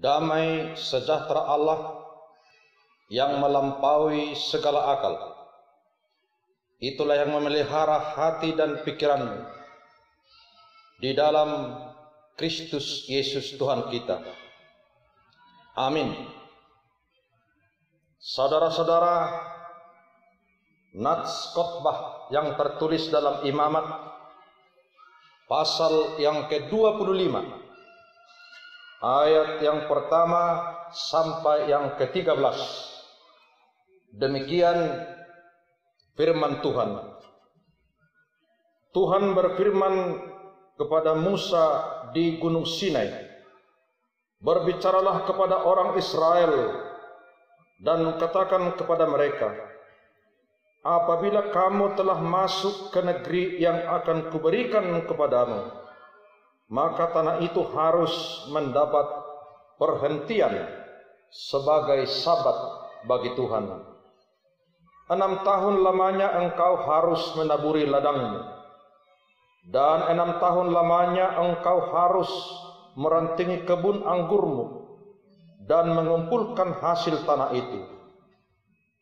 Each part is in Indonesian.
Damai sejahtera Allah yang melampaui segala akal, itulah yang memelihara hati dan pikiranmu di dalam Kristus Yesus Tuhan kita. Amin. Saudara-saudara, nats khotbah yang tertulis dalam Imamat pasal yang ke-25 ayat yang pertama sampai yang ke-13. Demikian firman Tuhan. Tuhan berfirman kepada Musa di Gunung Sinai, "Berbicaralah kepada orang Israel dan katakan kepada mereka, apabila kamu telah masuk ke negeri yang akan kuberikan kepadamu, maka tanah itu harus mendapat perhentian sebagai sabat bagi Tuhan. 6 tahun lamanya engkau harus menaburi ladangmu, dan 6 tahun lamanya engkau harus merantingi kebun anggurmu dan mengumpulkan hasil tanah itu.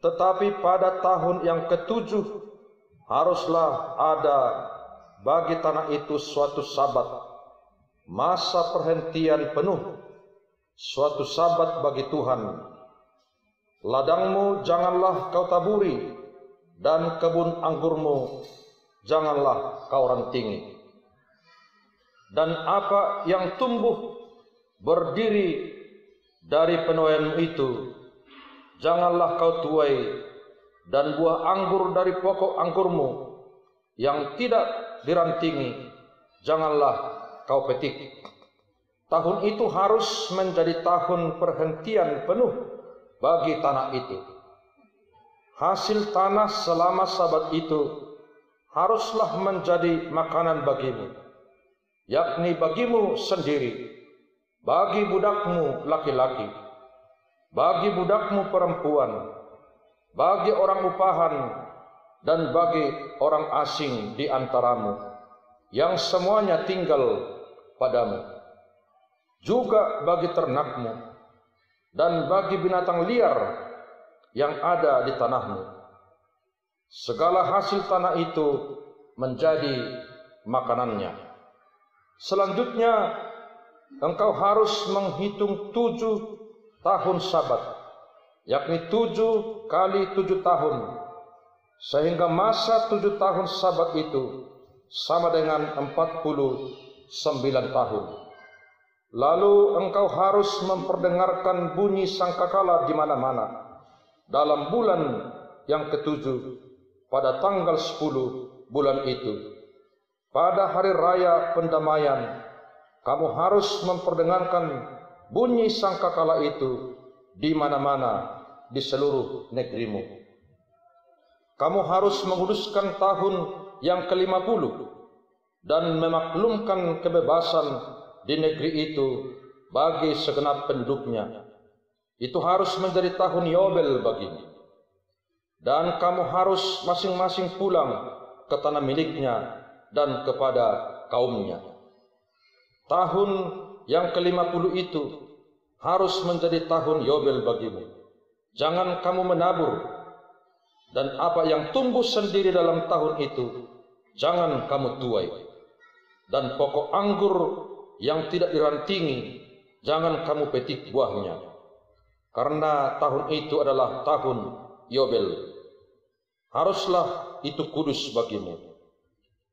Tetapi pada tahun yang ke-7 haruslah ada bagi tanah itu suatu sabat, masa perhentian penuh, suatu sabat bagi Tuhan. Ladangmu janganlah kau taburi, dan kebun anggurmu janganlah kau rantingi. Dan apa yang tumbuh berdiri dari penuaianmu itu janganlah kau tuai, dan buah anggur dari pokok anggurmu yang tidak dirantingi janganlah kau petik. Tahun itu harus menjadi tahun perhentian penuh bagi tanah itu. Hasil tanah selama sabat itu haruslah menjadi makanan bagimu, yakni bagimu sendiri, bagi budakmu laki-laki, bagi budakmu perempuan, bagi orang upahan, dan bagi orang asing di antaramu, yang semuanya tinggal padamu, juga bagi ternakmu dan bagi binatang liar yang ada di tanahmu. Segala hasil tanah itu menjadi makanannya. Selanjutnya engkau harus menghitung 7 tahun sabat, yakni 7 kali 7 tahun, sehingga masa 7 tahun sabat itu sama dengan 49 tahun. Lalu engkau harus memperdengarkan bunyi sangkakala di mana-mana dalam bulan yang ke-7 pada tanggal 10 bulan itu. Pada hari raya pendamaian kamu harus memperdengarkan bunyi sangkakala itu di mana-mana di seluruh negerimu. Kamu harus menguduskan tahun yang ke-50 dan memaklumkan kebebasan di negeri itu bagi segenap penduduknya. Itu harus menjadi tahun Yobel bagimu. Dan kamu harus masing-masing pulang ke tanah miliknya dan kepada kaumnya. Tahun yang ke-50 itu harus menjadi tahun Yobel bagimu. Jangan kamu menabur, dan apa yang tumbuh sendiri dalam tahun itu jangan kamu tuai, dan pokok anggur yang tidak dirantingi jangan kamu petik buahnya, karena tahun itu adalah tahun Yobel. Haruslah itu kudus bagimu.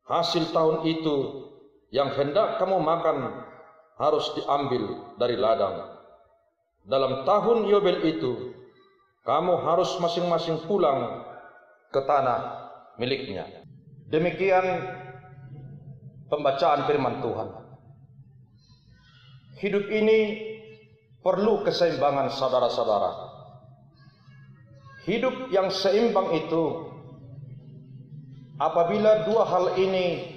Hasil tahun itu yang hendak kamu makan harus diambil dari ladang. Dalam tahun Yobel itu kamu harus masing-masing pulang ke tanah miliknya. Demikian pembacaan firman Tuhan. Hidup ini perlu keseimbangan, saudara-saudara. Hidup yang seimbang itu apabila 2 hal ini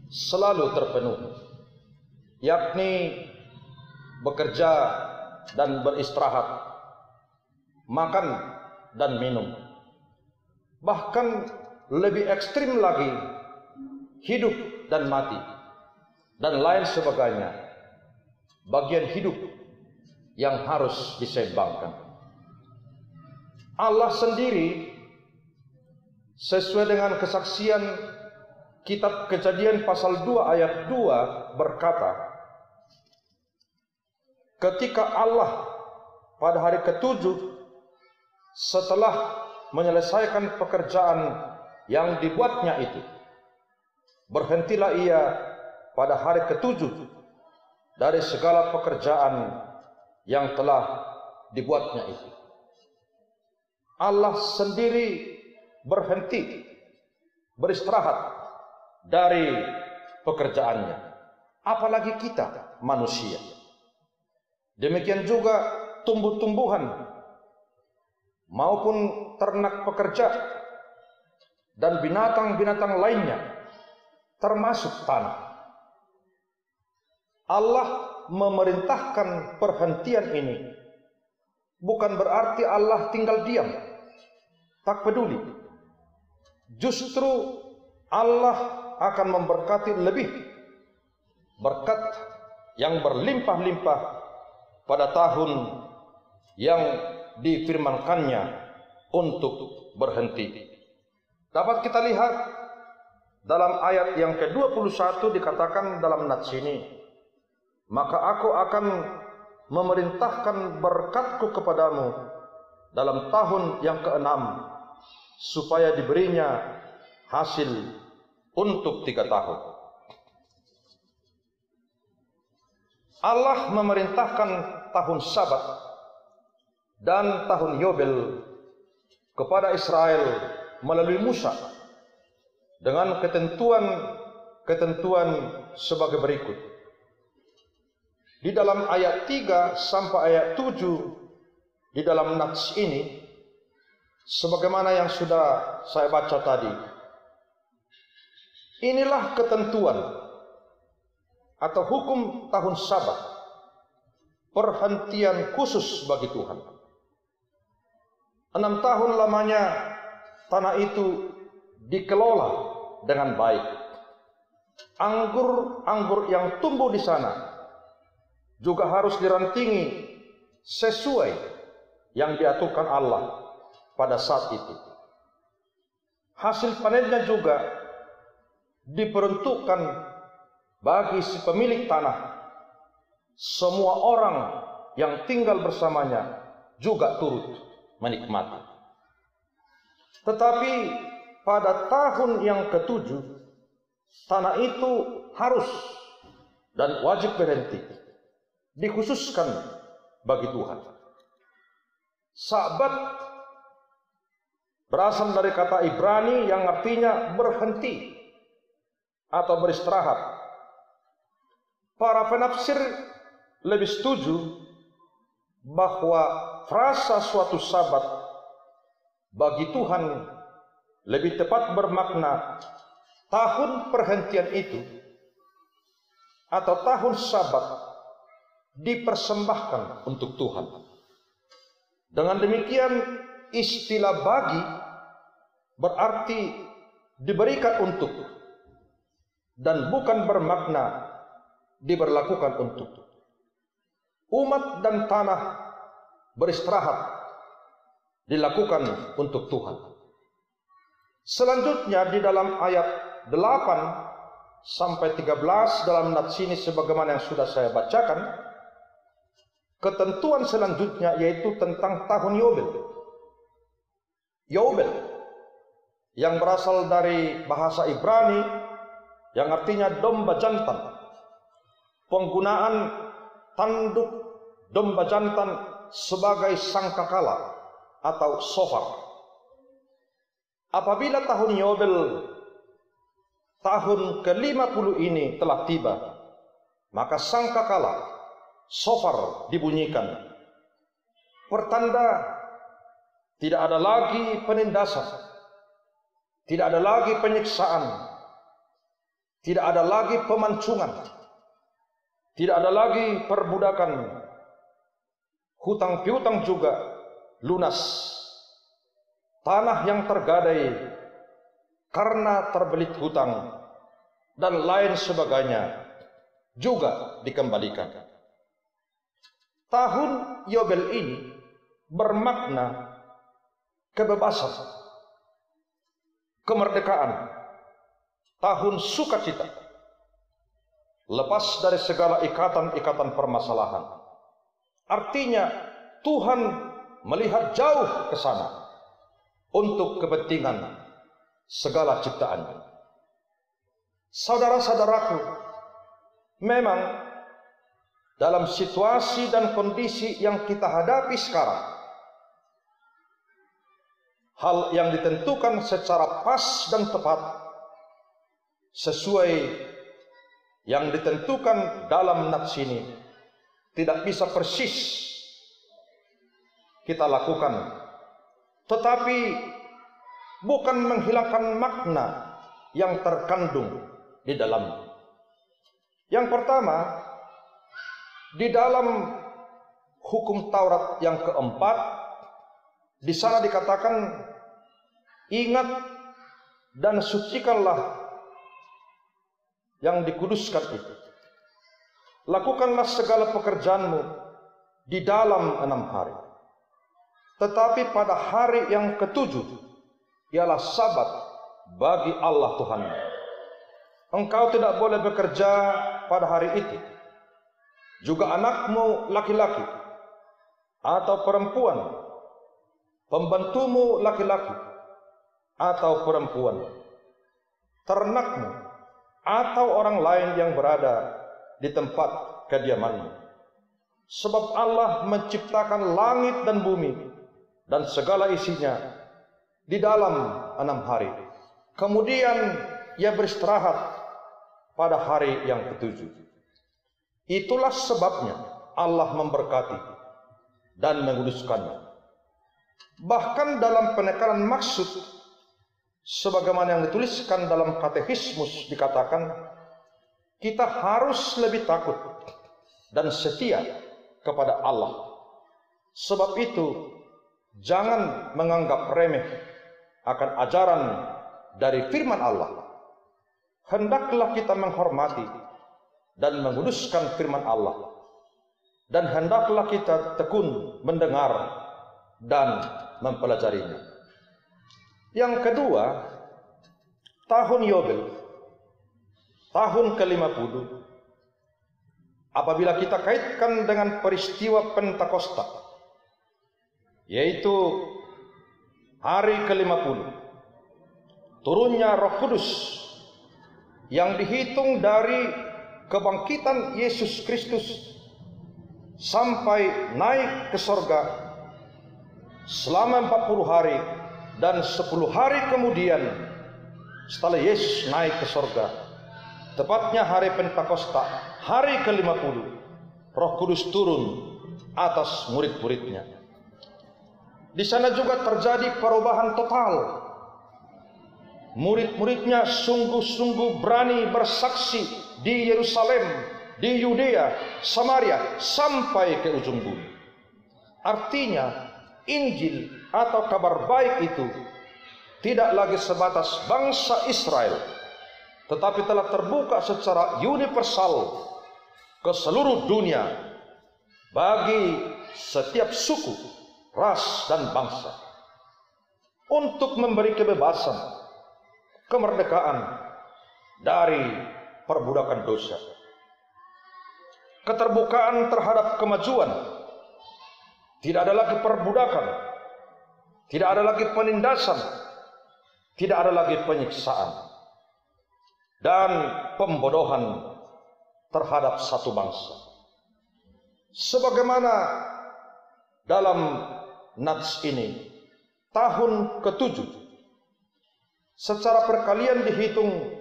selalu terpenuhi, yakni bekerja dan beristirahat, makan dan minum. Bahkan lebih ekstrim lagi, hidup dan mati, dan lain sebagainya. Bagian hidup yang harus diseimbangkan. Allah sendiri sesuai dengan kesaksian kitab Kejadian pasal 2 ayat 2 berkata, ketika Allah pada hari ketujuh setelah menyelesaikan pekerjaan yang dibuatnya itu, berhentilah ia pada hari ketujuh dari segala pekerjaan yang telah dibuatnya itu. Allah sendiri berhenti, beristirahat dari pekerjaannya. Apalagi kita manusia. Demikian juga tumbuh-tumbuhan maupun ternak pekerja dan binatang-binatang lainnya, termasuk tanah. Allah memerintahkan perhentian ini bukan berarti Allah tinggal diam, tak peduli. Justru Allah akan memberkati lebih, berkat yang berlimpah-limpah pada tahun yang difirmankannya untuk berhenti. Dapat kita lihat dalam ayat yang ke-21 dikatakan dalam nats ini, maka aku akan memerintahkan berkatku kepadamu dalam tahun yang ke-6 supaya diberinya hasil untuk 3 tahun. Allah memerintahkan tahun Sabat dan tahun Yobel kepada Israel melalui Musa dengan ketentuan sebagai berikut. Di dalam ayat 3 sampai ayat 7 di dalam nats ini, sebagaimana yang sudah saya baca tadi, inilah ketentuan atau hukum tahun Sabat, perhentian khusus bagi Tuhan. 6 tahun lamanya tanah itu dikelola dengan baik. Anggur yang tumbuh di sana juga harus dirantingi sesuai yang diaturkan Allah pada saat itu. Hasil panennya juga diperuntukkan bagi si pemilik tanah. Semua orang yang tinggal bersamanya juga turut menikmati. Tetapi pada tahun yang ke-7 tanah itu harus dan wajib berhenti, dikhususkan bagi Tuhan. Sabat berasal dari kata Ibrani yang artinya berhenti atau beristirahat. Para penafsir lebih setuju bahwa frasa suatu sabat bagi Tuhan lebih tepat bermakna tahun perhentian itu atau tahun Sabat dipersembahkan untuk Tuhan. Dengan demikian istilah bagi berarti diberikan untuk dan bukan bermakna diberlakukan untuk. Umat dan tanah beristirahat dilakukan untuk Tuhan. Selanjutnya di dalam ayat 8 sampai 13 dalam nats ini sebagaimana yang sudah saya bacakan, ketentuan selanjutnya yaitu tentang tahun Yobel. Yobel yang berasal dari bahasa Ibrani yang artinya domba jantan. Penggunaan tanduk domba jantan sebagai sangkakala atau shofar. Apabila tahun Yobel, tahun ke-50 ini telah tiba, maka sangkakala, shofar dibunyikan. Pertanda tidak ada lagi penindasan, tidak ada lagi penyiksaan, tidak ada lagi pemancungan, tidak ada lagi perbudakan, hutang piutang juga lunas. Tanah yang tergadai karena terbelit hutang dan lain sebagainya juga dikembalikan. Tahun Yobel ini bermakna kebebasan, kemerdekaan, tahun sukacita, lepas dari segala ikatan-ikatan permasalahan. Artinya Tuhan melihat jauh ke sana untuk kepentingan segala ciptaannya. Saudara-saudaraku, memang dalam situasi dan kondisi yang kita hadapi sekarang, hal yang ditentukan secara pas dan tepat sesuai yang ditentukan dalam nats ini tidak bisa persis kita lakukan, tetapi bukan menghilangkan makna yang terkandung di dalamnya. Yang pertama, di dalam hukum Taurat yang keempat, di sana dikatakan, ingat dan sucikanlah yang dikuduskan itu. Lakukanlah segala pekerjaanmu di dalam 6 hari. Tetapi pada hari yang ketujuh ialah sabat bagi Allah Tuhan. Engkau tidak boleh bekerja pada hari itu. Juga anakmu laki-laki atau perempuan, pembantumu laki-laki atau perempuan, ternakmu atau orang lain yang berada di tempat kediamanmu. Sebab Allah menciptakan langit dan bumi dan segala isinya di dalam 6 hari. Kemudian ia beristirahat pada hari yang ketujuh. Itulah sebabnya Allah memberkati dan menguduskannya. Bahkan dalam penekanan maksud, sebagaimana yang dituliskan dalam katekismus dikatakan, kita harus lebih takut dan setia kepada Allah. Sebab itu, jangan menganggap remeh akan ajaran dari firman Allah. Hendaklah kita menghormati dan menguduskan firman Allah, dan hendaklah kita tekun mendengar dan mempelajarinya. Yang kedua, tahun Yobel, tahun ke-50, apabila kita kaitkan dengan peristiwa Pentakosta, yaitu hari ke-50, turunnya Roh Kudus yang dihitung dari kebangkitan Yesus Kristus sampai naik ke sorga selama 40 hari, dan 10 hari kemudian setelah Yesus naik ke sorga, tepatnya hari Pentakosta, hari ke-50, Roh Kudus turun atas murid-muridnya. Di sana juga terjadi perubahan total. Murid-muridnya sungguh-sungguh berani bersaksi di Yerusalem, di Yudea, Samaria, sampai ke ujung bumi. Artinya, Injil atau kabar baik itu tidak lagi sebatas bangsa Israel, tetapi telah terbuka secara universal ke seluruh dunia bagi setiap suku, ras, dan bangsa, untuk memberi kebebasan, kemerdekaan dari perbudakan dosa, keterbukaan terhadap kemajuan. Tidak ada lagi perbudakan, tidak ada lagi penindasan, tidak ada lagi penyiksaan dan pembodohan terhadap satu bangsa. Sebagaimana dalam nats ini, tahun ke-7 secara perkalian dihitung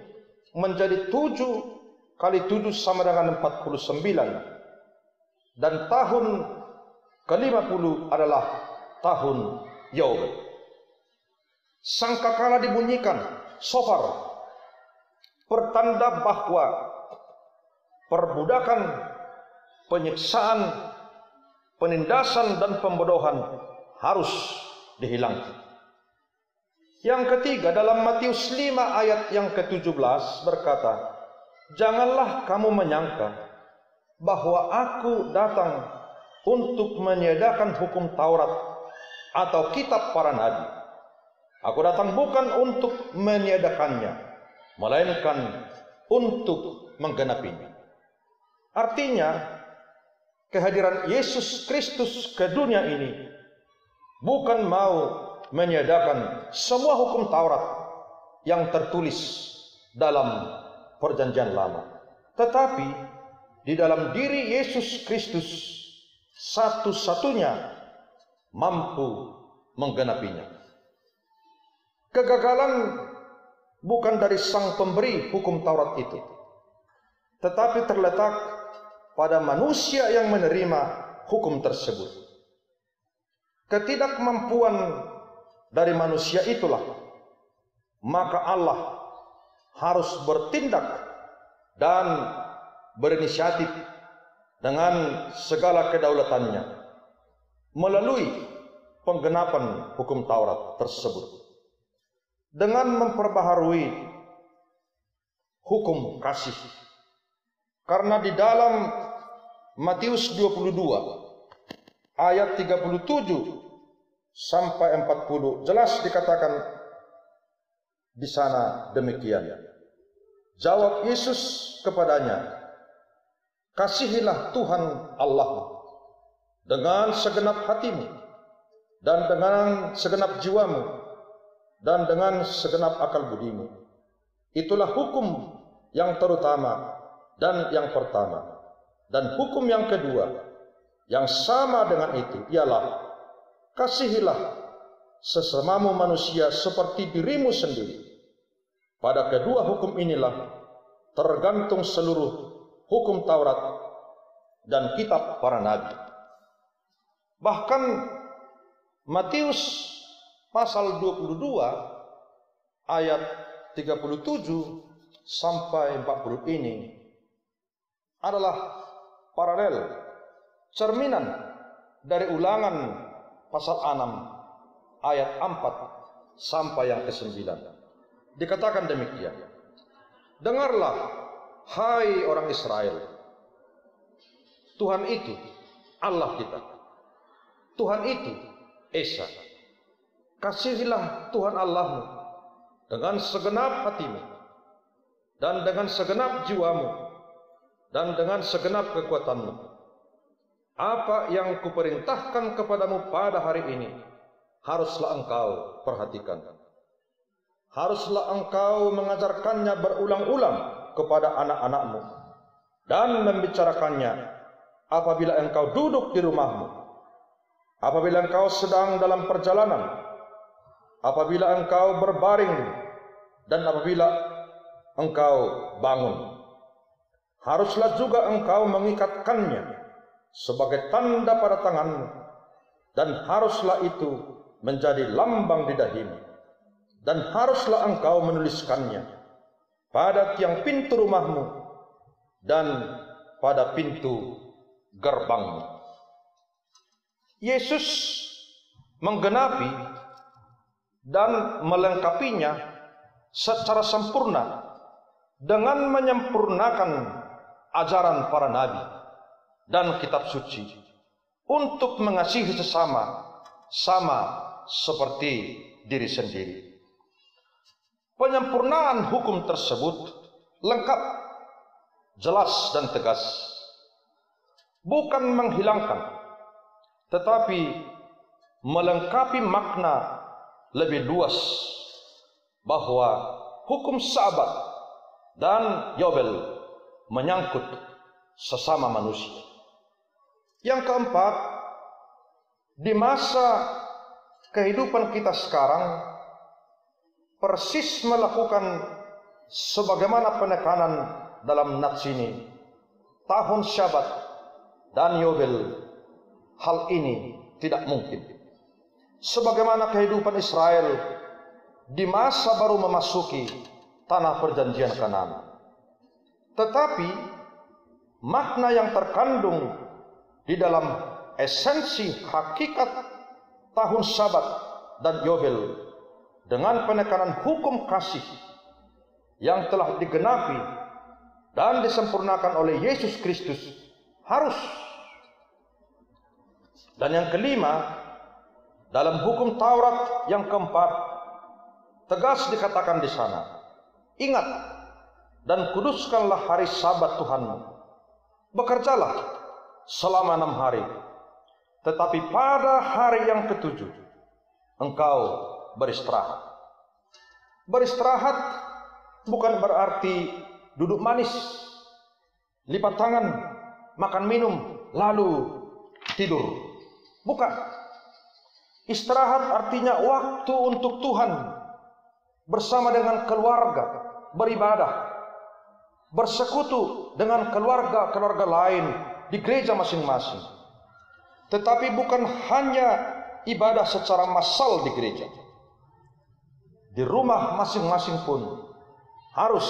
menjadi 7 kali 7 sama dengan 49, dan tahun ke-50 adalah tahun Yobel. Sangkakala dibunyikan shofar, pertanda bahwa perbudakan, penyiksaan, penindasan, dan pembodohan harus dihilangkan. Yang ketiga, dalam Matius 5 ayat yang ke-17 berkata, janganlah kamu menyangka bahwa aku datang untuk meniadakan hukum Taurat atau kitab para nabi. Aku datang bukan untuk meniadakannya, melainkan untuk menggenapinya. Artinya, kehadiran Yesus Kristus ke dunia ini bukan mau meniadakan semua hukum Taurat yang tertulis dalam Perjanjian Lama, tetapi di dalam diri Yesus Kristus satu-satunya mampu menggenapinya. Kegagalan bukan dari sang pemberi hukum Taurat itu, tetapi terletak pada manusia yang menerima hukum tersebut. Ketidakmampuan dari manusia itulah maka Allah harus bertindak dan berinisiatif dengan segala kedaulatannya melalui penggenapan hukum Taurat tersebut dengan memperbaharui hukum kasih. Karena di dalam Matius 22 ayat 37 sampai 40 jelas dikatakan di sana demikian. Jawab Yesus kepadanya, kasihilah Tuhan Allahmu dengan segenap hatimu dan dengan segenap jiwamu dan dengan segenap akal budimu. Itulah hukum yang terutama dan yang pertama. Dan hukum yang kedua yang sama dengan itu ialah kasihilah sesamamu manusia seperti dirimu sendiri. Pada kedua hukum inilah tergantung seluruh hukum Taurat dan kitab para nabi. Bahkan Matius pasal 22 ayat 37 sampai 40 ini adalah paralel, cerminan dari Ulangan pasal 6 ayat 4 sampai yang ke-9. Dikatakan demikian, dengarlah hai orang Israel, Tuhan itu Allah kita, Tuhan itu Esa. Kasihilah Tuhan Allahmu dengan segenap hatimu dan dengan segenap jiwamu dan dengan segenap kekuatanmu. Apa yang kuperintahkan kepadamu pada hari ini haruslah engkau perhatikan. Haruslah engkau mengajarkannya berulang-ulang kepada anak-anakmu dan membicarakannya apabila engkau duduk di rumahmu, apabila engkau sedang dalam perjalanan, apabila engkau berbaring, dan apabila engkau bangun. Haruslah juga engkau mengikatkannya sebagai tanda pada tanganmu, dan haruslah itu menjadi lambang di dahimu, dan haruslah engkau menuliskannya pada tiang pintu rumahmu dan pada pintu gerbangmu. Yesus menggenapi dan melengkapinya secara sempurna dengan menyempurnakan ajaran para nabi dan kitab suci untuk mengasihi sesama sama seperti diri sendiri. Penyempurnaan hukum tersebut lengkap, jelas dan tegas, bukan menghilangkan, tetapi melengkapi makna lebih luas bahwa hukum Sabat dan Yobel menyangkut sesama manusia. Yang keempat, di masa kehidupan kita sekarang persis melakukan sebagaimana penekanan dalam nats ini, tahun Syabat dan Yobel, hal ini tidak mungkin. Sebagaimana kehidupan Israel di masa baru memasuki tanah perjanjian Kanaan. Tetapi makna yang terkandung di dalam esensi hakikat tahun Sabat dan Yobel dengan penekanan hukum kasih yang telah digenapi dan disempurnakan oleh Yesus Kristus harus Dan yang kelima, dalam hukum Taurat yang keempat, tegas dikatakan di sana, ingat dan kuduskanlah hari Sabat Tuhanmu. Bekerjalah selama 6 hari, tetapi pada hari yang ketujuh engkau beristirahat. Beristirahat bukan berarti duduk manis, lipat tangan, makan minum, lalu tidur. Bukan. Istirahat artinya waktu untuk Tuhan, bersama dengan keluarga, beribadah, bersekutu dengan keluarga-keluarga lain di gereja masing-masing. Tetapi bukan hanya ibadah secara massal di gereja. Di rumah masing-masing pun harus,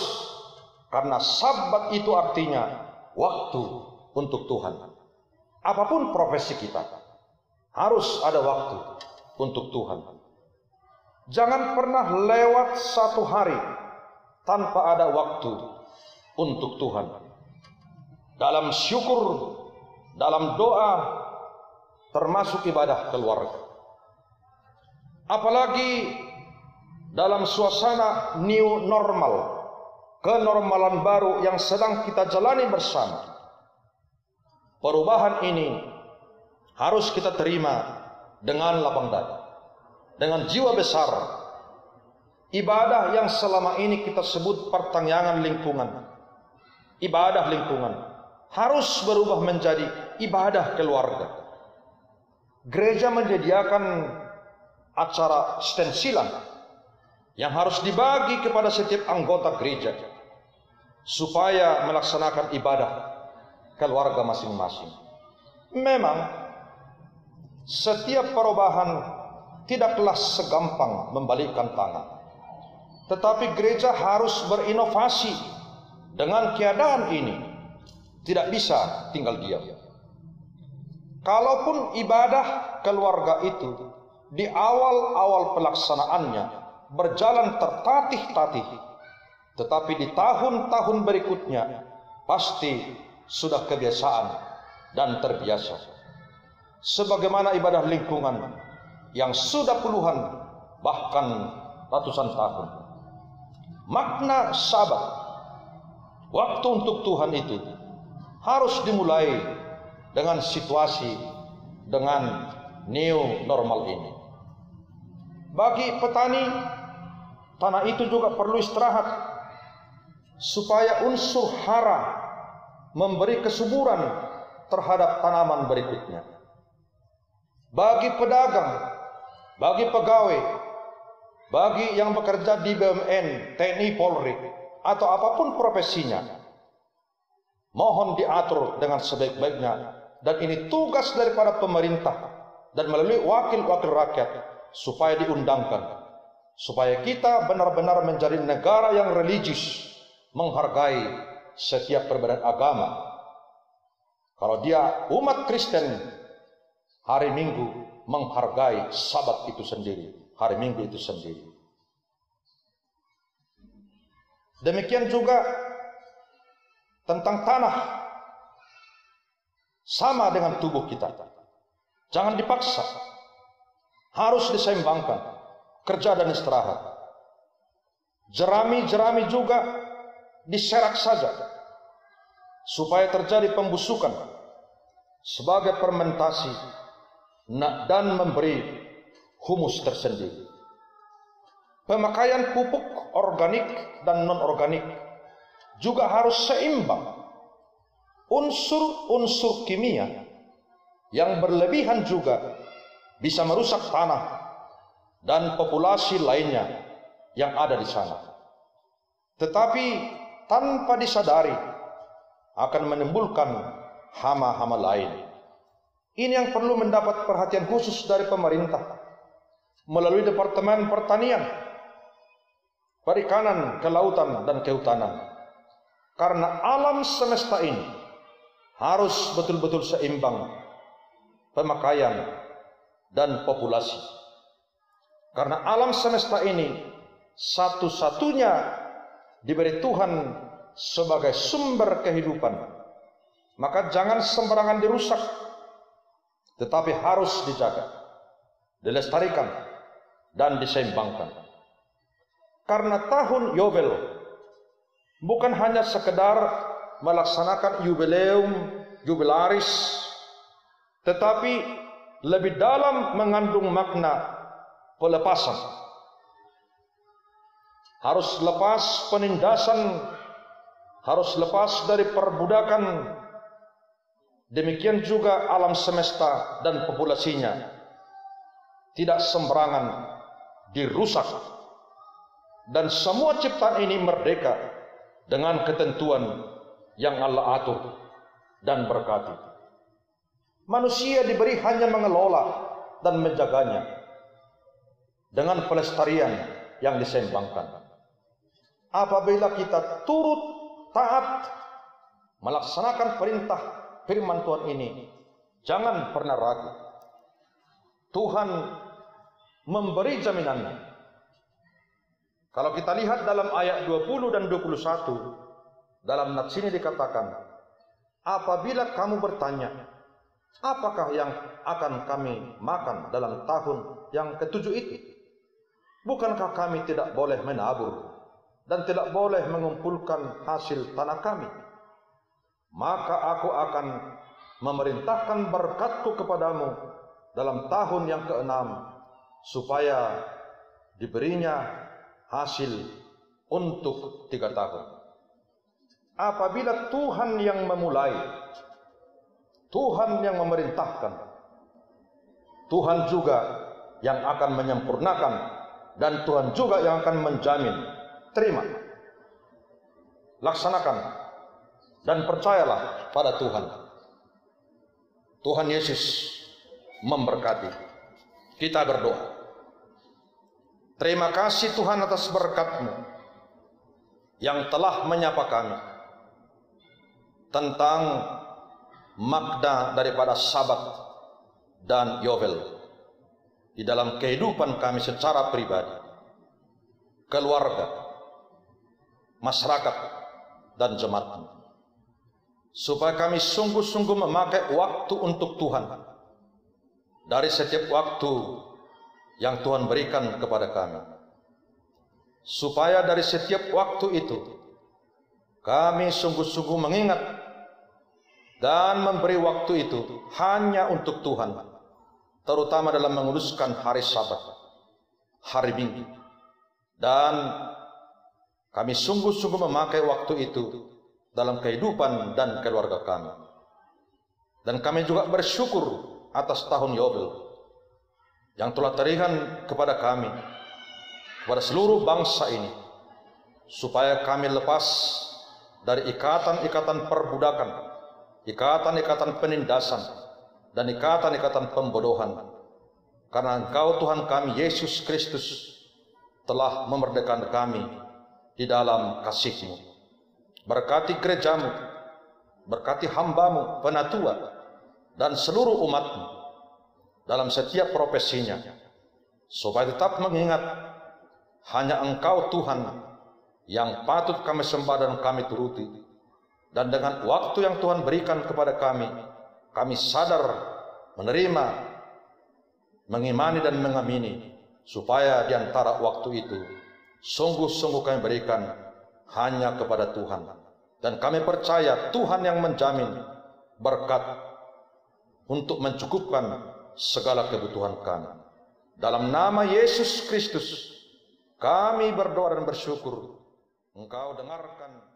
karena Sabat itu artinya waktu untuk Tuhan. Apapun profesi kita, harus ada waktu untuk Tuhan. Jangan pernah lewat satu hari tanpa ada waktu untuk Tuhan. Dalam syukur, dalam doa, termasuk ibadah keluarga. Apalagi dalam suasana new normal, kenormalan baru yang sedang kita jalani bersama. Perubahan ini harus kita terima dengan lapang dada, dengan jiwa besar. Ibadah yang selama ini kita sebut pertanyaan lingkungan, ibadah lingkungan, harus berubah menjadi ibadah keluarga. Gereja menyediakan acara stensilan yang harus dibagi kepada setiap anggota gereja supaya melaksanakan ibadah keluarga masing-masing. Memang setiap perubahan tidaklah segampang membalikkan tangan, tetapi gereja harus berinovasi dengan keadaan ini. Tidak bisa tinggal diam. Kalaupun ibadah keluarga itu di awal-awal pelaksanaannya berjalan tertatih-tatih, tetapi di tahun-tahun berikutnya pasti sudah kebiasaan dan terbiasa. Sebagaimana ibadah lingkungan yang sudah puluhan bahkan ratusan tahun. Makna Sabat, waktu untuk Tuhan itu harus dimulai dengan situasi, dengan new normal ini. Bagi petani, tanah itu juga perlu istirahat supaya unsur hara memberi kesuburan terhadap tanaman berikutnya. Bagi pedagang, bagi pegawai, bagi yang bekerja di BUMN, TNI, Polri, atau apapun profesinya, mohon diatur dengan sebaik-baiknya. Dan ini tugas daripada pemerintah dan melalui wakil-wakil rakyat supaya diundangkan, supaya kita benar-benar menjadi negara yang religius, menghargai setiap perbedaan agama. Kalau dia umat Kristen, hari Minggu menghargai Sabat itu sendiri, hari Minggu itu sendiri. Demikian juga tentang tanah, sama dengan tubuh kita. Jangan dipaksa, harus diseimbangkan kerja dan istirahat. Jerami-jerami juga diserak saja supaya terjadi pembusukan sebagai fermentasi dan memberi humus tersendiri. Pemakaian pupuk organik dan non-organik juga harus seimbang. Unsur-unsur kimia yang berlebihan juga bisa merusak tanah dan populasi lainnya yang ada di sana. Tetapi tanpa disadari akan menimbulkan hama-hama lain. Ini yang perlu mendapat perhatian khusus dari pemerintah melalui Departemen Pertanian, Perikanan, Kelautan, dan Kehutanan. Karena alam semesta ini harus betul-betul seimbang pemakaian dan populasi. Karena alam semesta ini satu-satunya diberi Tuhan sebagai sumber kehidupan. Maka jangan sembarangan dirusak. tetapi harus dijaga, dilestarikan, dan diseimbangkan. Karena tahun Yobel bukan hanya sekedar melaksanakan jubilaris, tetapi lebih dalam mengandung makna pelepasan. Harus lepas penindasan, harus lepas dari perbudakan. Demikian juga alam semesta dan populasinya tidak sembarangan dirusak, dan semua ciptaan ini merdeka dengan ketentuan yang Allah atur dan berkati. Manusia diberi hanya mengelola dan menjaganya dengan pelestarian yang diseimbangkan. Apabila kita turut taat melaksanakan perintah firman Tuhan ini, jangan pernah ragu. Tuhan memberi jaminannya. Kalau kita lihat dalam ayat 20 dan 21, dalam nats ini dikatakan, apabila kamu bertanya, apakah yang akan kami makan dalam tahun yang ke-7 itu? Bukankah kami tidak boleh menabur dan tidak boleh mengumpulkan hasil tanah kami? Maka aku akan memerintahkan berkatku kepadamu dalam tahun yang ke-6, supaya diberinya hasil untuk 3 tahun. Apabila Tuhan yang memulai, Tuhan yang memerintahkan, Tuhan juga yang akan menyempurnakan, dan Tuhan juga yang akan menjamin. Terima, laksanakan, dan percayalah pada Tuhan. Tuhan Yesus memberkati. Kita berdoa. Terima kasih Tuhan atas berkat-Mu yang telah menyapa kami tentang makna daripada Sabat dan Yobel di dalam kehidupan kami secara pribadi, keluarga, masyarakat, dan jemaat-Mu, supaya kami sungguh-sungguh memakai waktu untuk Tuhan dari setiap waktu yang Tuhan berikan kepada kami, supaya dari setiap waktu itu kami sungguh-sungguh mengingat dan memberi waktu itu hanya untuk Tuhan, terutama dalam menguruskan hari Sabat, hari Minggu. Dan kami sungguh-sungguh memakai waktu itu dalam kehidupan dan keluarga kami. Dan kami juga bersyukur atas tahun Yobel yang telah terikan kepada kami, kepada seluruh bangsa ini, supaya kami lepas dari ikatan-ikatan perbudakan, ikatan-ikatan penindasan, dan ikatan-ikatan pembodohan. Karena Engkau Tuhan kami Yesus Kristus telah memerdekakan kami di dalam kasih-Mu. Berkati gereja-Mu, berkati hamba-Mu, penatua, dan seluruh umat-Mu dalam setiap profesinya, supaya tetap mengingat hanya Engkau Tuhan yang patut kami sembah dan kami turuti. Dan dengan waktu yang Tuhan berikan kepada kami, kami sadar, menerima, mengimani dan mengamini, supaya di antara waktu itu sungguh-sungguh kami berikan hanya kepada Tuhan. Dan kami percaya Tuhan yang menjamin berkat untuk mencukupkan segala kebutuhan kami. Dalam nama Yesus Kristus kami berdoa dan bersyukur. Engkau dengarkan